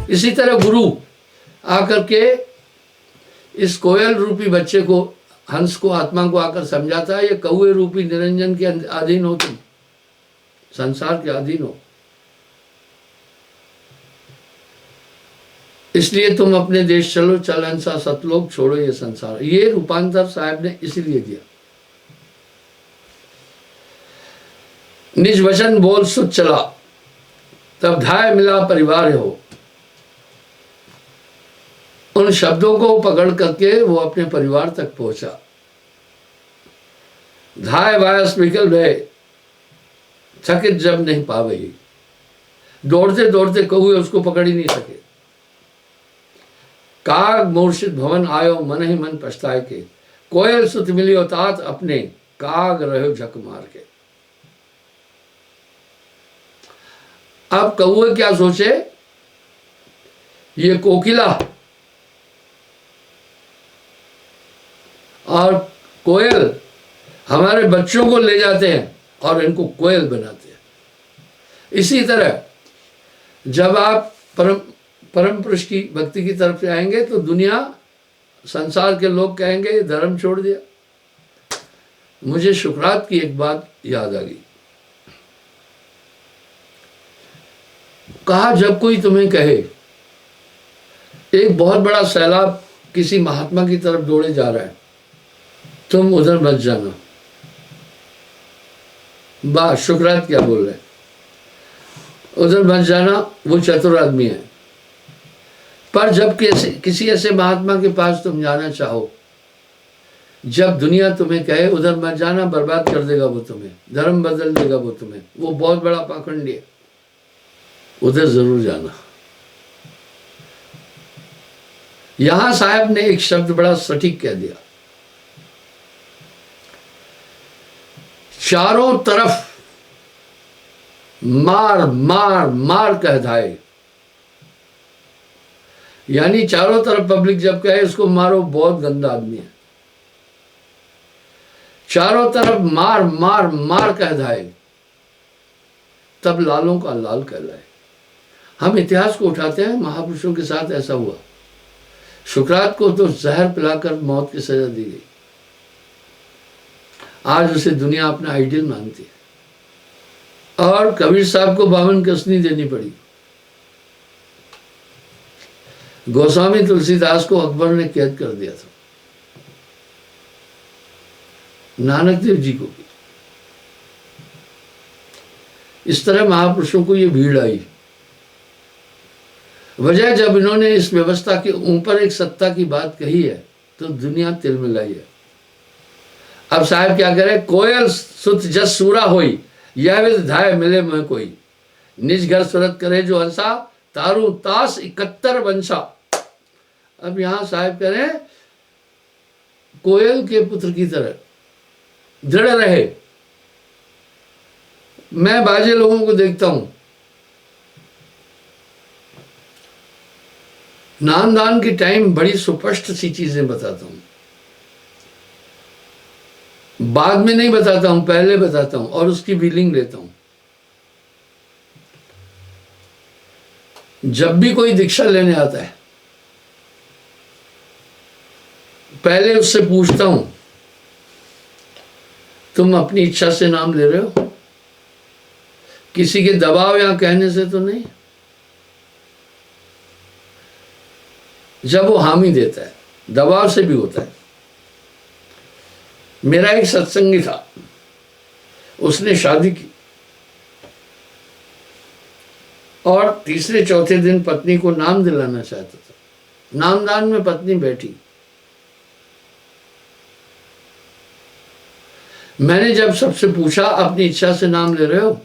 इसी तरह गुरु आकर के इस कोयल रूपी बच्चे को, हंस को, आत्मा को आकर समझाता है, ये कौए रूपी निरंजन के अधीन हो, तुम संसार के अधीन हो, इसलिए तुम अपने देश चलो, चल हंसा सतलोक, छोड़ो ये संसार। ये रूपांतर साहब ने इसीलिए दिया। निज वचन बोल सुत चला, तब धाय मिला परिवार हो। उन शब्दों को पकड़ करके वो अपने परिवार तक पहुंचा। धाय वायस विकल भय, थकित जब नहीं पावे। दौड़ते दौड़ते कौए उसको पकड़ ही नहीं सके। काग मूर्छित भवन आयो, मन ही मन पछताए के। कोयल सुत मिलियो तात अपने, काग रहो झक मार के। अब कौए क्या सोचे, ये कोकिला और कोयल हमारे बच्चों को ले जाते हैं और इनको कोयल बनाते हैं। इसी तरह जब आप परम पुरुष की भक्ति की तरफ से आएंगे तो दुनिया, संसार के लोग कहेंगे ये धर्म छोड़ दिया। मुझे सुकरात की एक बात याद आ गई। कहा, जब कोई तुम्हें कहे एक बहुत बड़ा सैलाब किसी महात्मा की तरफ दौड़े जा रहा है, तुम उधर मत जाना। बस सुकरात क्या बोल रहे, उधर मत जाना, वो चतुर आदमी है। पर जब किसी ऐसे महात्मा के पास तुम जाना चाहो, जब दुनिया तुम्हें कहे उधर मत जाना, बर्बाद कर देगा वो तुम्हें, धर्म बदल देगा वो तुम्हें, वो बहुत बड़ा पाखंडी है, उधर जरूर जाना। यहां साहब ने एक शब्द बड़ा सटीक कह दिया, चारों तरफ मार मार मार कह धाए। यानी चारों तरफ पब्लिक जब कहे इसको मारो, बहुत गंदा आदमी है, चारों तरफ मार मार मार कह धाए, तब लालों का लाल कहलाए। हम इतिहास को उठाते हैं, महापुरुषों के साथ ऐसा हुआ। सुकरात को तो जहर पिलाकर मौत की सजा दी गई। आज उसे दुनिया अपना आइडियल मानती है। और कबीर साहब को 52 कसनी देनी पड़ी। गोस्वामी तुलसीदास को अकबर ने कैद कर दिया था, नानक देव जी को भी। इस तरह महापुरुषों को ये भीड़ आई। वजह, जब इन्होंने इस व्यवस्था के ऊपर एक सत्ता की बात कही है तो दुनिया तिलमिलाई है। अब साहब क्या करे, कोयल सुत जस सूरा होई, यह विध धाय मिले में कोई। निज घर सुरत करे जो हंसा, तारू तास 71 वंशा। अब यहां साहब करें, कोयल के पुत्र की तरह दृढ़ रहे। मैं बाजे लोगों को देखता हूं, नामदान की टाइम बड़ी सुस्पष्ट सी चीजें बताता हूं, बाद में नहीं बताता हूं, पहले बताता हूं और उसकी बिलिंग लेता हूं। जब भी कोई दीक्षा लेने आता है, पहले उससे पूछता हूं, तुम अपनी इच्छा से नाम ले रहे हो, किसी के दबाव या कहने से तो नहीं? जब वो हामी देता है, दबाव से भी होता है। मेरा एक सत्संगी था, उसने शादी की और तीसरे चौथे दिन पत्नी को नाम दिलाना चाहता था। नामदान में पत्नी बैठी। मैंने जब सबसे पूछा, अपनी इच्छा से नाम ले रहे हो?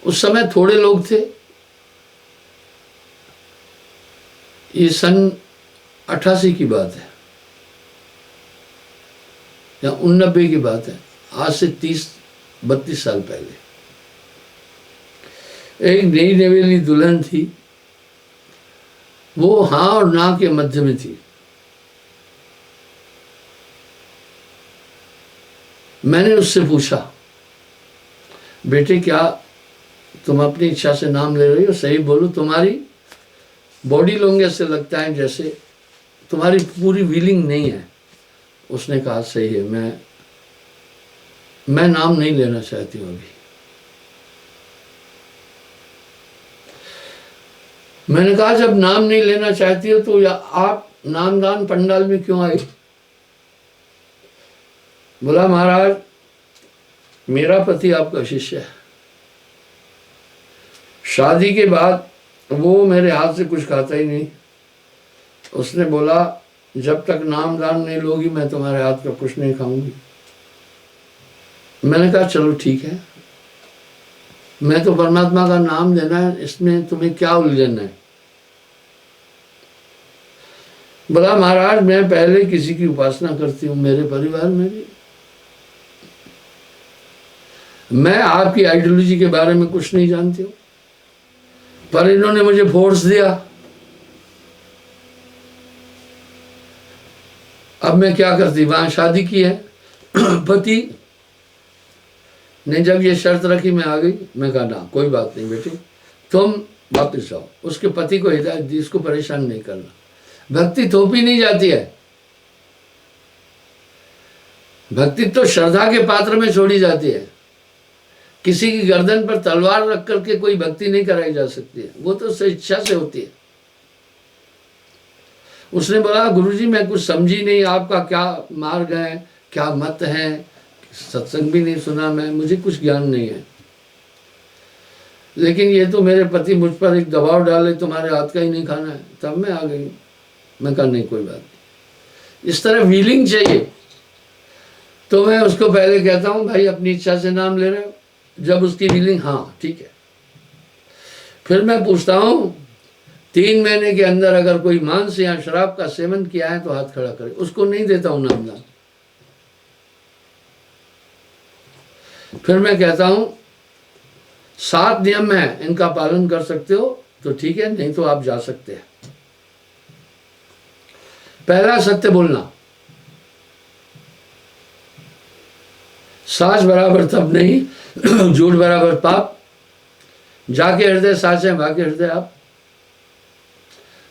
उस समय थोड़े लोग थे, ये सन 88 की बात है या 89 की बात है, आज से 30-32 साल पहले। एक नई नवेली दुल्हन थी, वो हाँ और ना के मध्य में थी। मैंने उससे पूछा, बेटे क्या तुम अपनी इच्छा से नाम ले रही हो, सही बोलो, तुम्हारी बॉडी लैंग्वेज से लगता है जैसे तुम्हारी पूरी विलिंग नहीं है। उसने कहा सही है, मैं नाम नहीं लेना चाहती हूँ अभी। मैंने कहा जब नाम नहीं लेना चाहती हो तो या आप नामदान पंडाल में क्यों आई? बोला महाराज मेरा पति आपका शिष्य है, शादी के बाद वो मेरे हाथ से कुछ खाता ही नहीं। उसने बोला जब तक नामदान नहीं लोगी मैं तुम्हारे हाथ का कुछ नहीं खाऊंगी। मैंने कहा चलो ठीक है, मैं तो परमात्मा का नाम देना है, इसमें तुम्हें क्या उलझन है? बोला महाराज मैं पहले किसी की उपासना करती हूँ, मेरे परिवार में भी। मैं आपकी आइडियोलॉजी के बारे में कुछ नहीं जानती हूँ, पर इन्होंने मुझे फोर्स दिया। अब मैं क्या करती? वहां शादी की है, पति ने जब ये शर्त रखी मैं आ गई। मैं कहा ना कोई बात नहीं बेटी, तुम वापस जाओ। उसके पति को हिदायत दी इसको परेशान नहीं करना। भक्ति थोपी नहीं जाती है, भक्ति तो श्रद्धा के पात्र में छोड़ी जाती है। किसी की गर्दन पर तलवार रख करके कोई भक्ति नहीं कराई जा सकती है, वो तो स्वेच्छा से होती है। उसने बोला गुरुजी मैं कुछ समझी नहीं, आपका क्या मार्ग है, क्या मत है, सत्संग भी नहीं सुना मैं, मुझे कुछ ज्ञान नहीं है, लेकिन ये तो मेरे पति मुझ पर एक दबाव डाले तुम्हारे हाथ का ही नहीं खाना है। तब मैं आ गई। मैं कहा नहीं कोई बात नहीं, इस तरह विलिंग चाहिए। तो मैं उसको पहले कहता हूँ भाई अपनी इच्छा से नाम ले रहे हो, जब उसकी विलिंग हाँ ठीक है, फिर मैं पूछता हूँ 3 महीने के अंदर अगर कोई मांस या शराब का सेवन किया है तो हाथ खड़ा करे, उसको नहीं देता हूं नामदान। फिर मैं कहता हूं 7 नियम है, इनका पालन कर सकते हो तो ठीक है, नहीं तो आप जा सकते हैं। पहला सत्य बोलना, साच बराबर तब नहीं, झूठ बराबर पाप, जाके हृदय साच है भागे हृदय आप।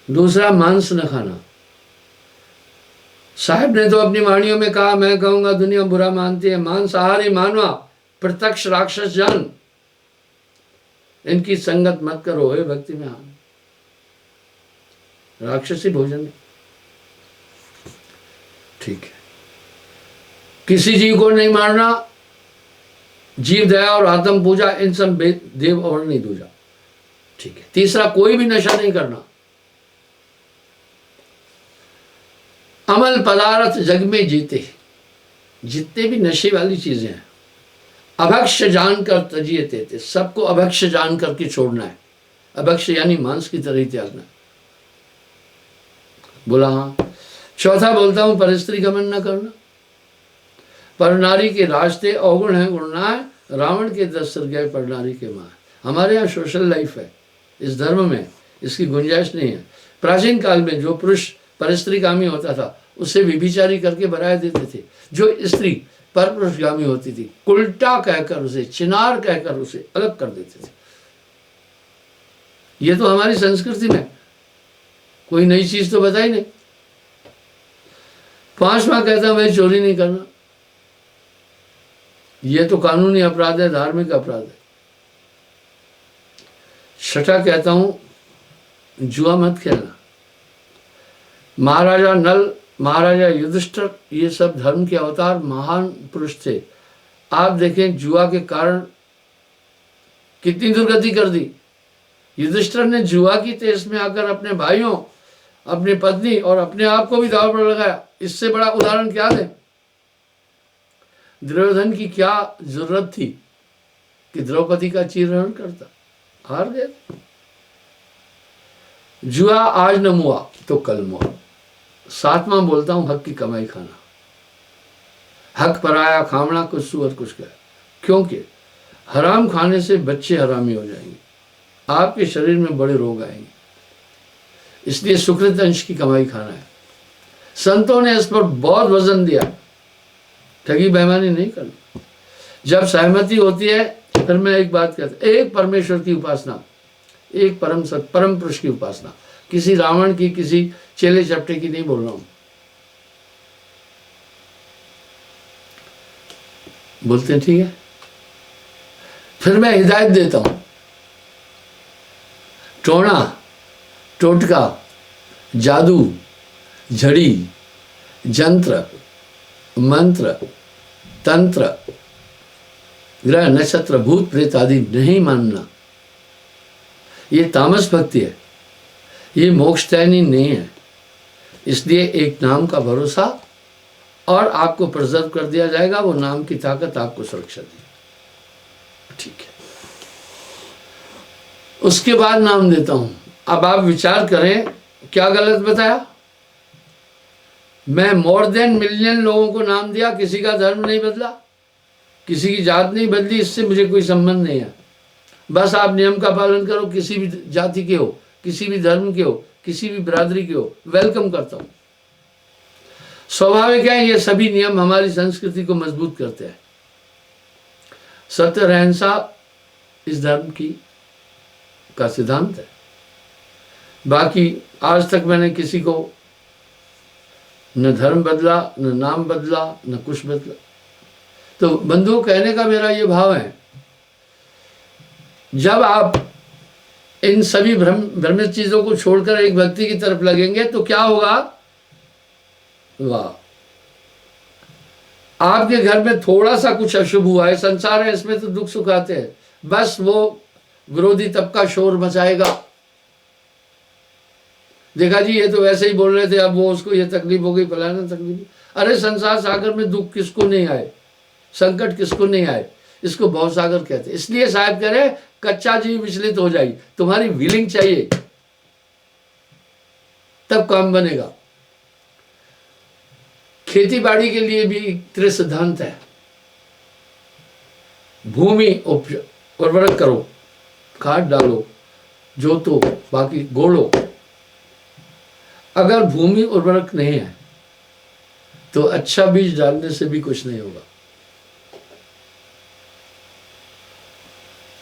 दूसरा मांस न खाना। साहब ने तो अपनी वाणियों में कहा, मैं कहूंगा दुनिया बुरा मानती है, मांसाहारी मानवा प्रत्यक्ष राक्षस जान, इनकी संगत मत करो हे भक्ति में हान। राक्षसी भोजन है, ठीक है। किसी जीव को नहीं मारना, जीव दया और आत्म पूजा, इन सब देव और नहीं दूजा, ठीक है। तीसरा कोई भी नशा नहीं करना। अमल पदार्थ जग में जीते, जितने भी नशे वाली चीजें हैं, अभक्ष्य जानकर तजिए देते, सबको अभक्ष्य जान करके छोड़ना है। अभक्ष्य यानी मांस की तरह ही त्यागना। बोला हाँ। चौथा बोलता हूं परस्त्री गमन न करना। पर नारी के रास्ते अवगुण है गुणनाय, रावण के 10 सिर गए पर नारी के मार। हमारे यहाँ सोशल लाइफ है, इस धर्म में इसकी गुंजाइश नहीं है। प्राचीन काल में जो पुरुष परस्त्रीगामी होता था उसे विभिचारी करके बनाए देते थे। जो स्त्री परपुरुषगामी होती थी उल्टा कहकर उसे, चिनार कहकर उसे अलग कर देते थे। ये तो हमारी संस्कृति में, कोई नई चीज तो बताई नहीं। 5वां कहता भाई चोरी नहीं करना, ये तो कानूनी अपराध है, धार्मिक अपराध है। 6ठा कहता हूं जुआ मत खेलना। महाराजा नल, महाराजा युधिष्ठिर, ये सब धर्म के अवतार महान पुरुष थे। आप देखें जुआ के कारण कितनी दुर्गति कर दी। युधिष्ठिर ने जुआ की तेज में आकर अपने भाइयों, अपनी पत्नी और अपने आप को भी दांव पर लगाया। इससे बड़ा उदाहरण क्या दे। दुर्योधन की क्या जरूरत थी कि द्रौपदी का चीरहरण करता, हार गए। जुआ आज न मुआ तो कल मुआ। 7वां बोलता हूं हक की कमाई खाना। हक पराया खामना, कुछ सुअर कुछ गया। क्योंकि हराम खाने से बच्चे हरामी हो जाएंगे, आपके शरीर में बड़े रोग आएंगे। इसलिए सुकृत अंश की कमाई खाना है। संतों ने इस पर बहुत वजन दिया। ठगी बेईमानी नहीं करनी। जब सहमति होती है फिर मैं एक बात कहता, एक परमेश्वर की उपासना, एक परम पुरुष की उपासना, किसी रावण की, किसी चेले चपटे की नहीं बोल रहा हूं। बोलते हैं ठीक है। फिर मैं हिदायत देता हूं, टोना टोटका, जादू, झड़ी, जंत्र, मंत्र, तंत्र, ग्रह नक्षत्र, भूत प्रेत आदि नहीं मानना। ये तामस भक्ति है, ये मोक्षदायिनी नहीं है। इसलिए एक नाम का भरोसा, और आपको प्रिजर्व कर दिया जाएगा। वो नाम की ताकत आपको सुरक्षा दी। ठीक है, उसके बाद नाम देता हूं। अब आप विचार करें, क्या गलत बताया? मैं मोर देन मिलियन लोगों को नाम दिया, किसी का धर्म नहीं बदला, किसी की जात नहीं बदली, इससे मुझे कोई संबंध नहीं है। बस आप नियम का पालन करो, किसी भी जाति के हो, किसी भी धर्म के हो, किसी भी बिरादरी के हो, वेलकम करता हूं। स्वाभाविक है, ये सभी नियम हमारी संस्कृति को मजबूत करते हैं। सत्य और अहिंसा इस धर्म की का सिद्धांत है। बाकी आज तक मैंने किसी को न धर्म बदला, न नाम बदला, न कुछ बदला। तो बंधुओं, कहने का मेरा ये भाव है, जब आप इन सभी भ्रमित चीजों को छोड़कर एक व्यक्ति की तरफ लगेंगे तो क्या होगा? वाह, आपके घर में थोड़ा सा कुछ अशुभ हुआ है, संसार है, इसमें तो दुख सुख आते हैं, बस वो विरोधी तबका शोर मचाएगा। देखा जी, ये तो वैसे ही बोल रहे थे, अब वो उसको ये तकलीफ हो गई, फलाना तकलीफ। अरे संसार सागर में दुख किसको नहीं आए, संकट किसको नहीं आए, इसको भव सागर कहते। इसलिए साहब कह रहे, कच्चा जीव विचलित हो जाए, तुम्हारी विलिंग चाहिए, तब काम बनेगा। खेती बाड़ी के लिए भी त्रि सिद्धांत है। भूमि उर्वरक करो, खाद डालो, जोतो, बाकी गोड़ो। अगर भूमि उर्वरक नहीं है तो अच्छा बीज डालने से भी कुछ नहीं होगा।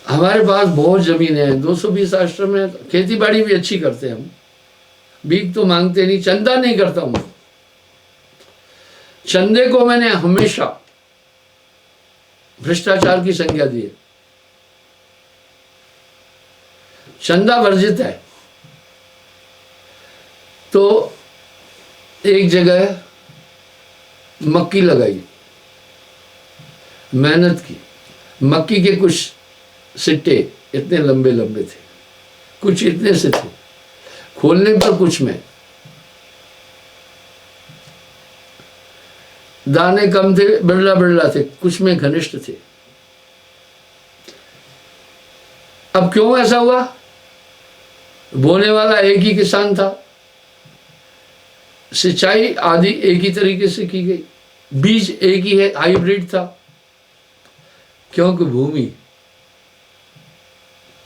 हमारे पास बहुत जमीन है, 220 आश्रम है, खेती बाड़ी भी अच्छी करते हैं हम, भीख तो मांगते नहीं, चंदा नहीं करता हूं। चंदे को मैंने हमेशा भ्रष्टाचार की संज्ञा दी है। चंदा वर्जित है। तो एक जगह मक्की लगाई, मेहनत की, मक्की के कुछ सिट्टे इतने लंबे लंबे थे, कुछ इतने से थे, खोलने पर कुछ में दाने कम थे, बिरला बिरला थे, कुछ में घनिष्ठ थे। अब क्यों ऐसा हुआ? बोने वाला एक ही किसान था, सिंचाई आदि एक ही तरीके से की गई, बीज एक ही है, हाइब्रिड था। क्योंकि भूमि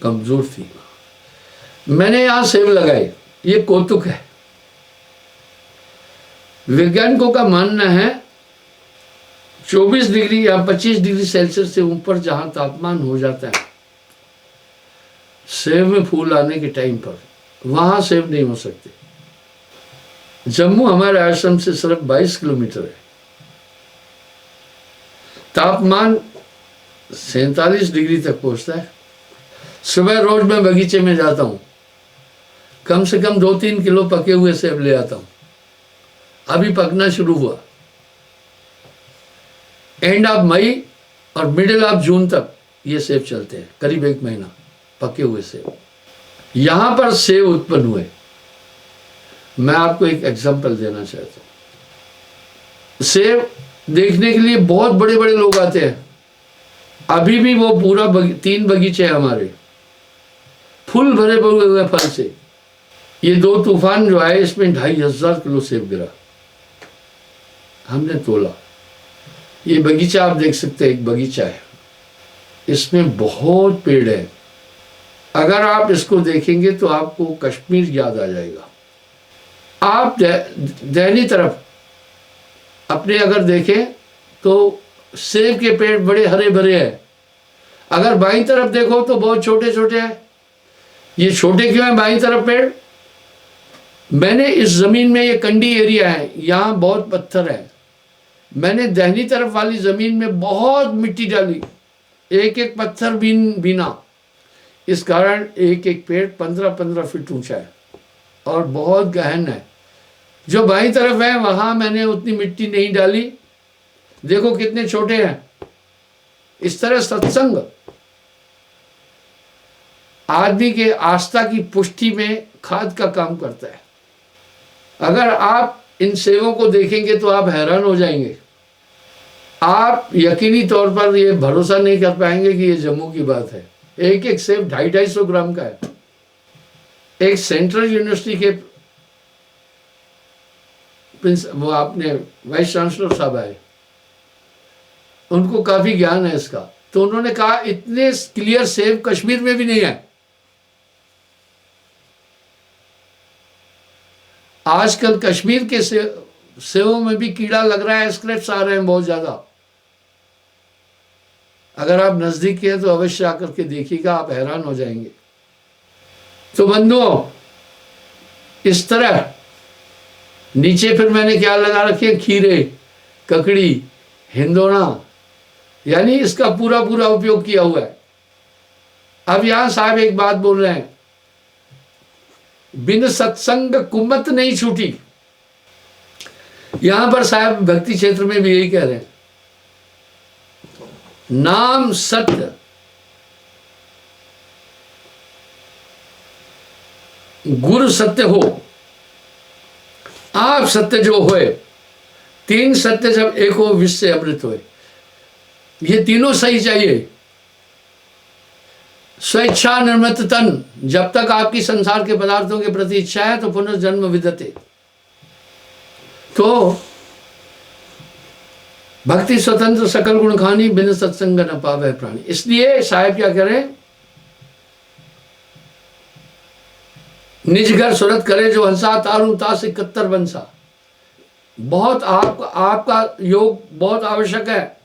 कमजोर थी। मैंने यहां सेब लगाए, ये कौतुक है। वैज्ञानिकों का मानना है 24 डिग्री या 25 डिग्री सेल्सियस से ऊपर जहां तापमान हो जाता है सेब में फूल आने के टाइम पर, वहां सेब नहीं हो सकते। जम्मू हमारे आश्रम से सिर्फ 22 किलोमीटर है। तापमान 47 डिग्री तक पहुंचता है। सुबह रोज मैं बगीचे में जाता हूं, कम से कम 2-3 किलो पके हुए सेब ले आता हूं। अभी पकना शुरू हुआ। एंड ऑफ मई और मिडिल ऑफ जून तक ये सेब चलते हैं, करीब 1 महीना पके हुए सेब। यहां पर सेब उत्पन्न हुए। मैं आपको एक एग्जांपल देना चाहता हूं। सेब देखने के लिए बहुत बड़े बड़े लोग आते हैं। अभी भी वो पूरा 3 बगीचे हैं हमारे, फुल भरे हुए फल से। ये 2 तूफान जो आए, इसमें 2500 किलो सेब गिरा, हमने तोला। ये बगीचा आप देख सकते हैं, एक बगीचा है, इसमें बहुत पेड़ है। अगर आप इसको देखेंगे तो आपको कश्मीर याद आ जाएगा। आप दैनी तरफ अपने अगर देखें तो सेब के पेड़ बड़े हरे भरे हैं। अगर बाईं तरफ देखो तो बहुत छोटे छोटे हैं। ये छोटे क्यों हैं बाईं तरफ पेड़? मैंने इस जमीन में, ये कंडी एरिया है, यहाँ बहुत पत्थर है, मैंने दाहिनी तरफ वाली जमीन में बहुत मिट्टी डाली, एक एक पत्थर बीना। इस कारण एक एक पेड़ 15-15 फीट ऊंचा है और बहुत गहन है। जो बाईं तरफ है वहां मैंने उतनी मिट्टी नहीं डाली, देखो कितने छोटे हैं। इस तरह सत्संग आदमी के आस्था की पुष्टि में खाद का काम करता है। अगर आप इन सेवों को देखेंगे तो आप हैरान हो जाएंगे। आप यकीनी तौर पर ये भरोसा नहीं कर पाएंगे कि ये जम्मू की बात है। एक एक सेब 250-250 ग्राम का है। एक सेंट्रल यूनिवर्सिटी के वो आपने वाइस चांसलर साहब आए, उनको काफी ज्ञान है इसका, तो उन्होंने कहा इतने क्लियर सेब कश्मीर में भी नहीं है। आजकल कश्मीर के सेबों में भी कीड़ा लग रहा है, स्क्रैप्स आ रहे हैं बहुत ज्यादा। अगर आप नजदीक के हैं तो अवश्य आकर के देखिएगा, आप हैरान हो जाएंगे। तो बंधुओं, इस तरह नीचे फिर मैंने क्या लगा रखे, खीरे, ककड़ी, हिंदोना, यानी इसका पूरा पूरा उपयोग किया हुआ है। अब यहां साहब एक बात बोल रहे हैं, बिन सत्संग कुमत नहीं छूटी। यहां पर साहब भक्ति क्षेत्र में भी यही कह रहे हैं, नाम सत्य, गुरु सत्य हो, आप सत्य जो होए, तीन सत्य जब एक हो विश्व से अमृत होए। ये तीनों सही चाहिए। स्वेच्छा निर्मित तन, जब तक आपकी संसार के पदार्थों के प्रति इच्छा है तो पुनर्जन्म विदते। तो भक्ति स्वतंत्र सकल गुण खानी, बिन सत्संग न पावे प्राणी। इसलिए साहब क्या करें, निज घर सुरत करे जो हंसा, तारू तास 71 बंसा। बहुत आपका योग बहुत आवश्यक है।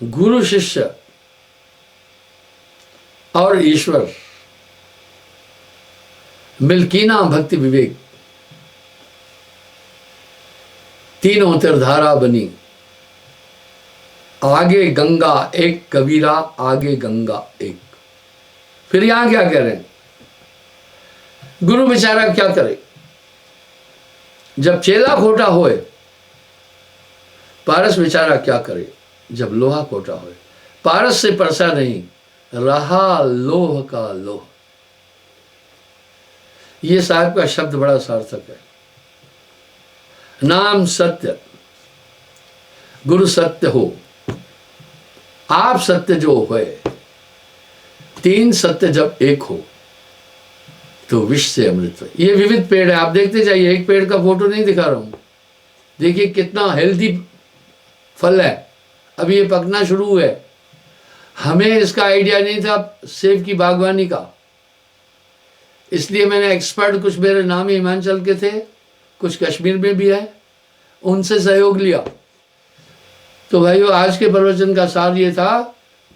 गुरु शिष्य और ईश्वर मिलकीना भक्ति विवेक, तीनों तीरधारा बनी। आगे गंगा एक कबीरा, आगे गंगा एक। फिर यहां क्या कह रहे हैं, गुरु बेचारा क्या करे, जब चेला खोटा होए, पारस बेचारा क्या करे, जब लोहा खोटा होए। पारस से परसा नहीं रहा, लोह का लोह। ये साहब का शब्द बड़ा सार्थक है। नाम सत्य, गुरु सत्य हो, आप सत्य जो होए, तीन सत्य जब एक हो तो विश्व से अमृत हो। ये विविध पेड़ है, आप देखते जाइए। एक पेड़ का फोटो नहीं दिखा रहा हूं, देखिए कितना हेल्दी फल है। अभी ये पकना शुरू हुआ है। हमें इसका आइडिया नहीं था सेब की बागवानी का, इसलिए मैंने एक्सपर्ट, कुछ मेरे नाम हिमाचल के थे, कुछ कश्मीर में भी है, उनसे सहयोग लिया। तो भाइयों, आज के प्रवचन का सार ये था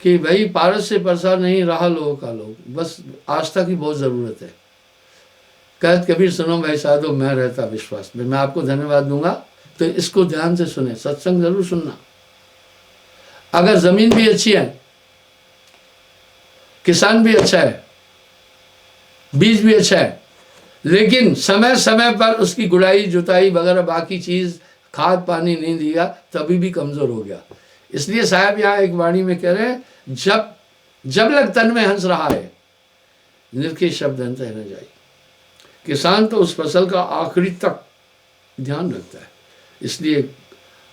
कि भाई पारस से परसा नहीं रहा, लोह का लोह। बस आस्था की बहुत ज़रूरत है। कहत कबीर सुनो भाई साधो, मैं रहता विश्वास में। मैं आपको धन्यवाद दूंगा, तो इसको ध्यान से सुने, सत्संग जरूर सुनना। अगर जमीन भी अच्छी है, किसान भी अच्छा है, बीज भी अच्छा है, लेकिन समय समय पर उसकी गुड़ाई जुताई वगैरह बाकी चीज, खाद पानी नहीं दिया, तभी भी कमजोर हो गया। इसलिए साहब यहाँ एक वाणी में कह रहे हैं, जब लग तन में हंस रहा है, निर्के शब्द अंत न जाए। किसान तो उस फसल का आखिरी तक ध्यान रखता है। इसलिए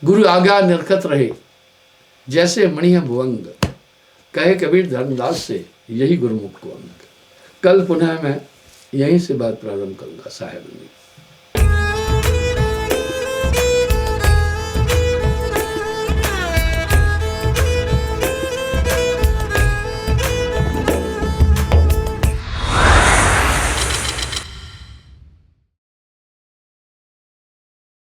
गुरु आज्ञा निरखत रहे, जैसे मणिया भुवंग, कहे कबीर धर्मदास से, यही गुरुमुख को अंग। कल पुनः मैं यहीं से बात प्रारंभ करूंगा साहेब।